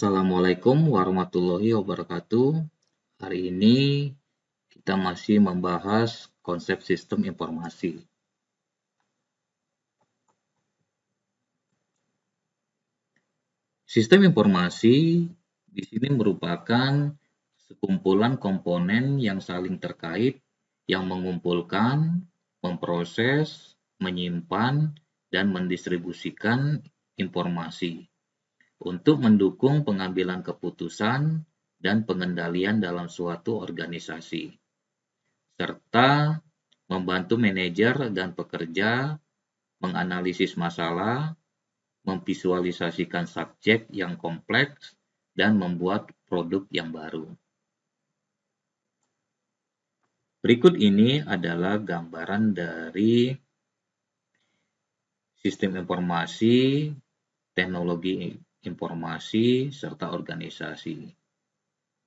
Assalamualaikum warahmatullahi wabarakatuh. Hari ini kita masih membahas konsep sistem informasi. Sistem informasi di sini merupakan sekumpulan komponen yang saling terkait yang mengumpulkan, memproses, menyimpan, dan mendistribusikan informasi untuk mendukung pengambilan keputusan dan pengendalian dalam suatu organisasi, serta membantu manajer dan pekerja menganalisis masalah, memvisualisasikan subjek yang kompleks, dan membuat produk yang baru. Berikut ini adalah gambaran dari sistem informasi, teknologi informasi, serta organisasi.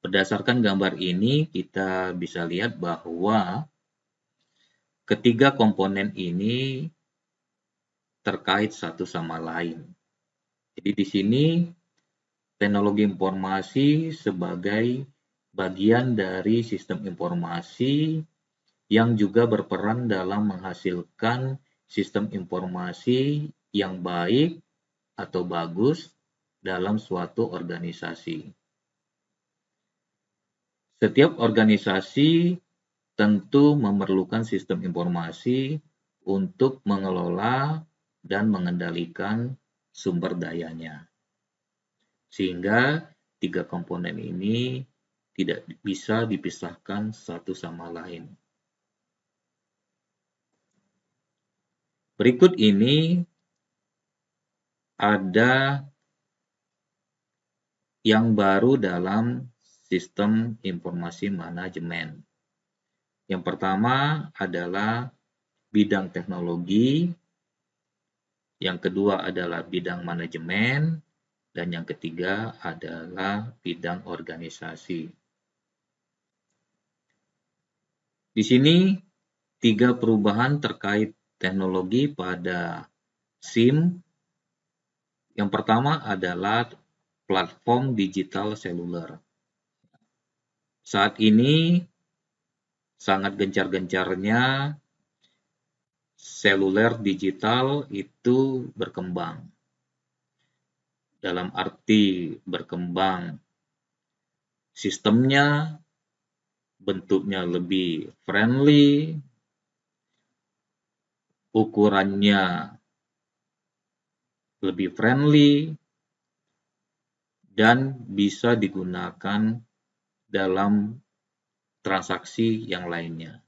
Berdasarkan gambar ini, kita bisa lihat bahwa ketiga komponen ini terkait satu sama lain. Jadi di sini teknologi informasi sebagai bagian dari sistem informasi yang juga berperan dalam menghasilkan sistem informasi yang baik atau bagus dalam suatu organisasi. Setiap organisasi tentu memerlukan sistem informasi untuk mengelola dan mengendalikan sumber dayanya. Sehingga tiga komponen ini tidak bisa dipisahkan satu sama lain. Berikut ini ada yang baru dalam sistem informasi manajemen. Yang pertama adalah bidang teknologi, yang kedua adalah bidang manajemen, dan yang ketiga adalah bidang organisasi. Di sini tiga perubahan terkait teknologi pada SIM. Yang pertama adalah platform digital seluler. Saat ini sangat gencar-gencarnya seluler digital itu berkembang. Dalam arti berkembang sistemnya, bentuknya lebih friendly, ukurannya lebih friendly, dan bisa digunakan dalam transaksi yang lainnya.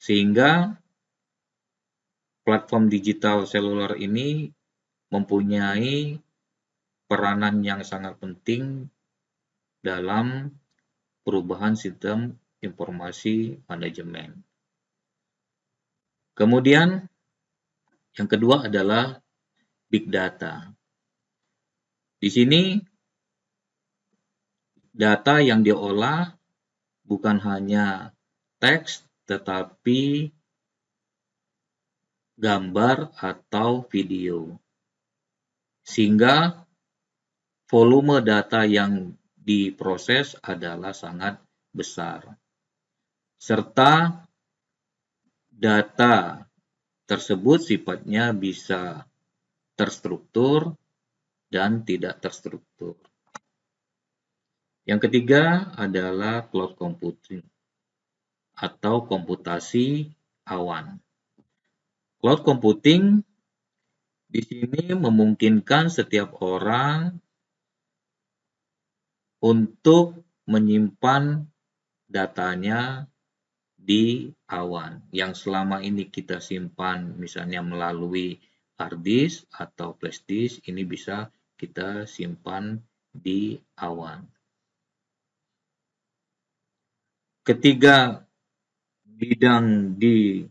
Sehingga platform digital seluler ini mempunyai peranan yang sangat penting dalam perubahan sistem informasi manajemen. Kemudian yang kedua adalah big data. Di sini data yang diolah bukan hanya teks tetapi gambar atau video. Sehingga volume data yang diproses adalah sangat besar. Serta data tersebut sifatnya bisa terstruktur dan tidak terstruktur. Yang ketiga adalah cloud computing atau komputasi awan. Cloud computing di sini memungkinkan setiap orang untuk menyimpan datanya di awan yang selama ini kita simpan misalnya melalui hard disk atau flash disk, ini bisa kita simpan di awan. Ketiga bidang di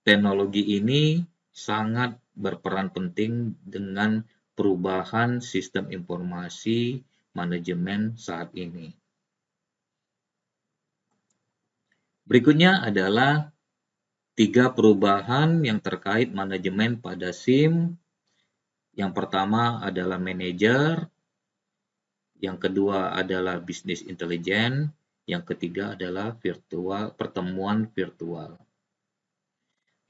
teknologi ini sangat berperan penting dengan perubahan sistem informasi manajemen saat ini. Berikutnya adalah tiga perubahan yang terkait manajemen pada SIM. Yang pertama adalah manajer, yang kedua adalah bisnis intelijen, yang ketiga adalah pertemuan virtual.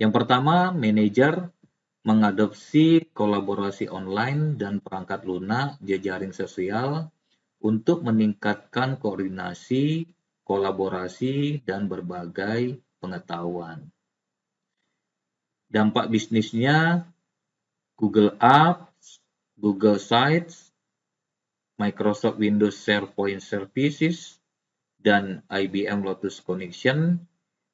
Yang pertama, manajer mengadopsi kolaborasi online dan perangkat lunak jejaring sosial untuk meningkatkan koordinasi, kolaborasi, dan berbagai pengetahuan. Dampak bisnisnya Google Apps, Google Sites, Microsoft Windows SharePoint Services, dan IBM Lotus Connection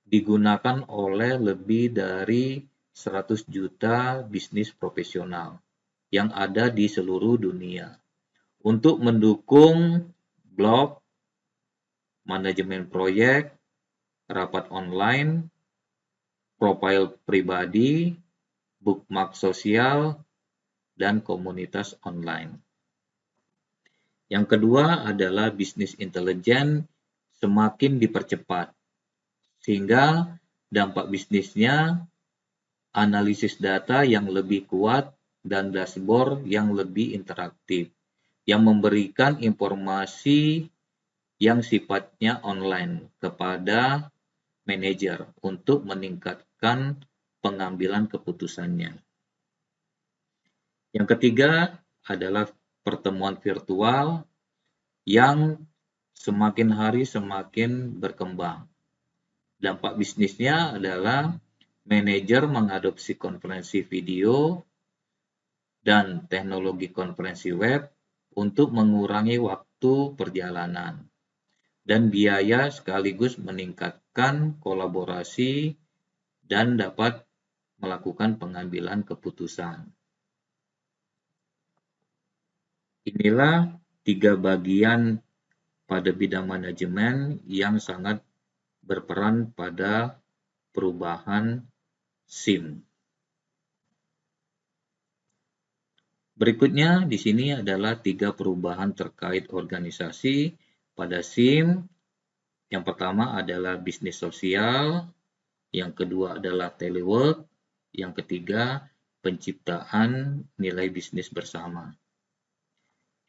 digunakan oleh lebih dari 100 juta bisnis profesional yang ada di seluruh dunia untuk mendukung blog, manajemen proyek, rapat online, profil pribadi, bookmark sosial, dan komunitas online. Yang kedua adalah bisnis intelijen semakin dipercepat, sehingga dampak bisnisnya analisis data yang lebih kuat dan dashboard yang lebih interaktif, yang memberikan informasi yang sifatnya online kepada manajer untuk meningkatkan pengambilan keputusannya. Yang ketiga adalah pertemuan virtual yang semakin hari semakin berkembang. Dampak bisnisnya adalah manajer mengadopsi konferensi video dan teknologi konferensi web untuk mengurangi waktu perjalanan dan biaya sekaligus meningkatkan kolaborasi dan dapat melakukan pengambilan keputusan. Inilah 3 bagian pada bidang manajemen yang sangat berperan pada perubahan SIM. Berikutnya di sini adalah 3 perubahan terkait organisasi pada SIM. Yang pertama adalah bisnis sosial, yang kedua adalah telework, yang ketiga penciptaan nilai bisnis bersama.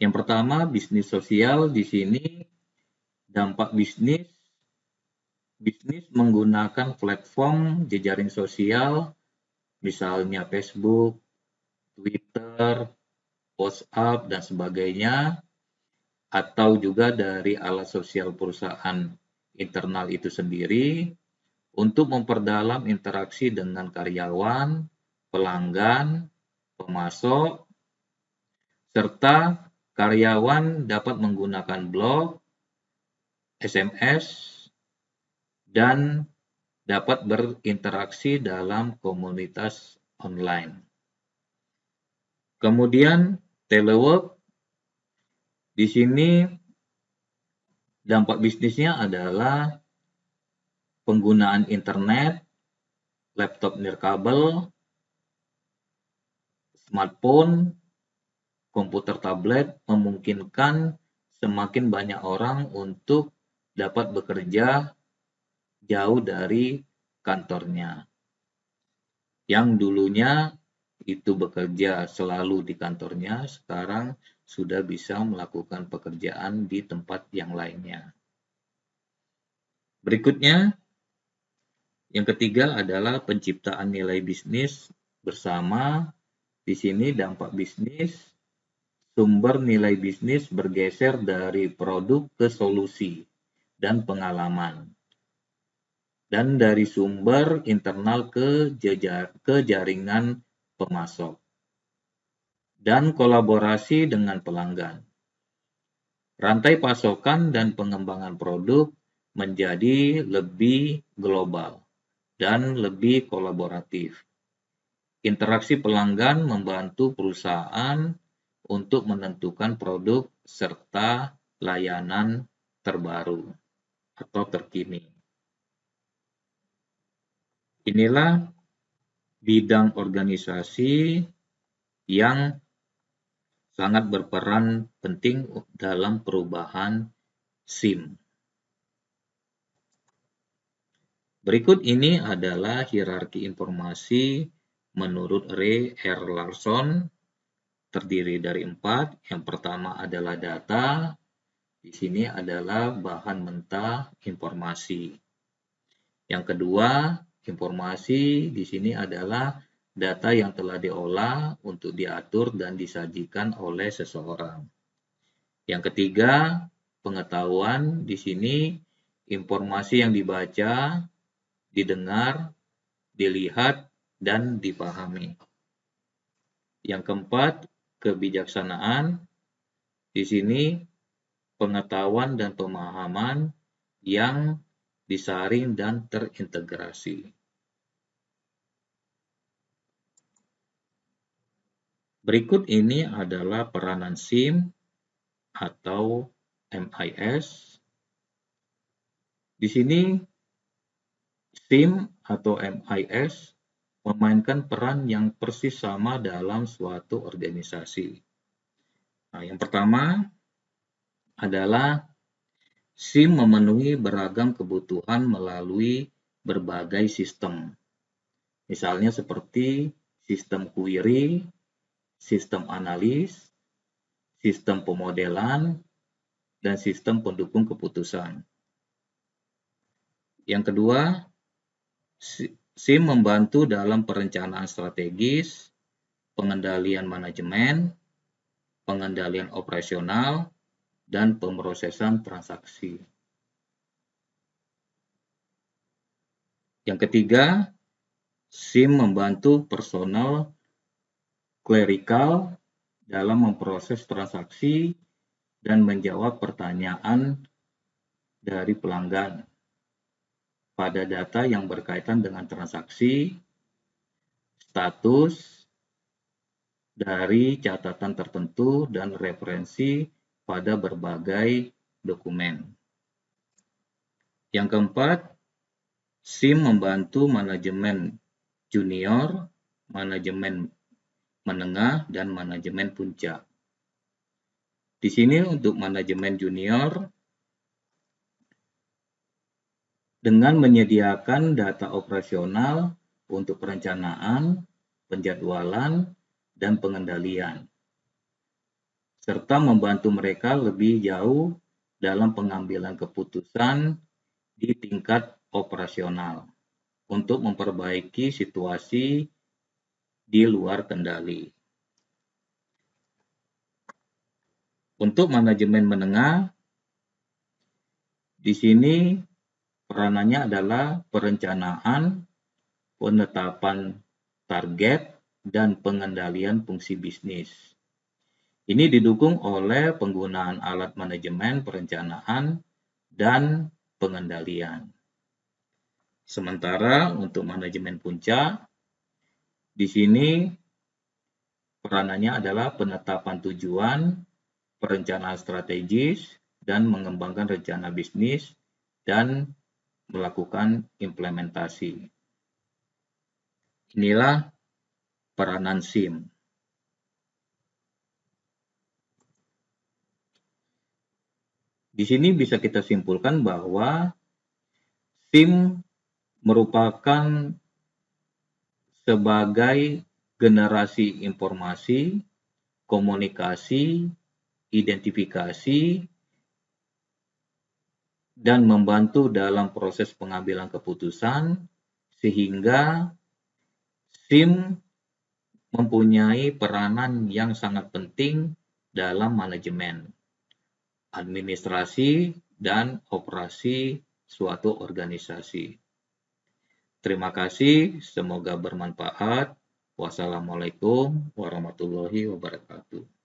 Yang pertama, bisnis sosial. Di sini dampak bisnis menggunakan platform jejaring sosial, misalnya Facebook, Twitter, WhatsApp, dan sebagainya, atau juga dari alat sosial perusahaan internal itu sendiri untuk memperdalam interaksi dengan karyawan, pelanggan, pemasok, serta karyawan dapat menggunakan blog, SMS, dan dapat berinteraksi dalam komunitas online. Kemudian telework, di sini dampak bisnisnya adalah penggunaan internet, laptop nirkabel, smartphone, komputer tablet memungkinkan semakin banyak orang untuk dapat bekerja jauh dari kantornya. Yang dulunya itu bekerja selalu di kantornya, sekarang sudah bisa melakukan pekerjaan di tempat yang lainnya. Berikutnya, yang ketiga adalah penciptaan nilai bisnis bersama. Di sini dampak bisnis, sumber nilai bisnis bergeser dari produk ke solusi dan pengalaman, dan dari sumber internal ke jaringan pemasok, dan kolaborasi dengan pelanggan. Rantai pasokan dan pengembangan produk menjadi lebih global dan lebih kolaboratif. Interaksi pelanggan membantu perusahaan untuk menentukan produk serta layanan terbaru atau terkini. Inilah bidang organisasi yang sangat berperan penting dalam perubahan SIM. Berikut ini adalah hierarki informasi menurut Ray R. Larson, terdiri dari 4. Yang pertama adalah data, Di sini adalah bahan mentah informasi. Yang kedua, informasi di sini adalah data yang telah diolah untuk diatur dan disajikan oleh seseorang. Yang ketiga, pengetahuan di sini informasi yang dibaca, didengar, dilihat, dan dipahami. Yang keempat, kebijaksanaan. Di sini pengetahuan dan pemahaman yang disaring dan terintegrasi. Berikut ini adalah peranan SIM atau MIS. Di sini SIM atau MIS memainkan peran yang persis sama dalam suatu organisasi. Nah, yang pertama adalah SIM memenuhi beragam kebutuhan melalui berbagai sistem. Misalnya seperti sistem query, sistem analis, sistem pemodelan, dan sistem pendukung keputusan. Yang kedua, SIM membantu dalam perencanaan strategis, pengendalian manajemen, pengendalian operasional, dan pemrosesan transaksi. Yang ketiga, SIM membantu personal clerical dalam memproses transaksi dan menjawab pertanyaan dari pelanggan pada data yang berkaitan dengan transaksi, status dari catatan tertentu, dan referensi pada berbagai dokumen. Yang keempat, SIM membantu manajemen junior, manajemen menengah, dan manajemen puncak. Di sini untuk manajemen junior, dengan menyediakan data operasional untuk perencanaan, penjadwalan, dan pengendalian, serta membantu mereka lebih jauh dalam pengambilan keputusan di tingkat operasional untuk memperbaiki situasi di luar kendali. Untuk manajemen menengah, di sini peranannya adalah perencanaan, penetapan target, dan pengendalian fungsi bisnis. Ini didukung oleh penggunaan alat manajemen perencanaan dan pengendalian. Sementara untuk manajemen puncak, di sini peranannya adalah penetapan tujuan, perencanaan strategis, dan mengembangkan rencana bisnis dan melakukan implementasi. Inilah peranan SIM. Di sini bisa kita simpulkan bahwa SIM merupakan sebagai generasi informasi, komunikasi, identifikasi, dan membantu dalam proses pengambilan keputusan, sehingga SIM mempunyai peranan yang sangat penting dalam manajemen, administrasi, dan operasi suatu organisasi. Terima kasih, semoga bermanfaat. Wassalamualaikum warahmatullahi wabarakatuh.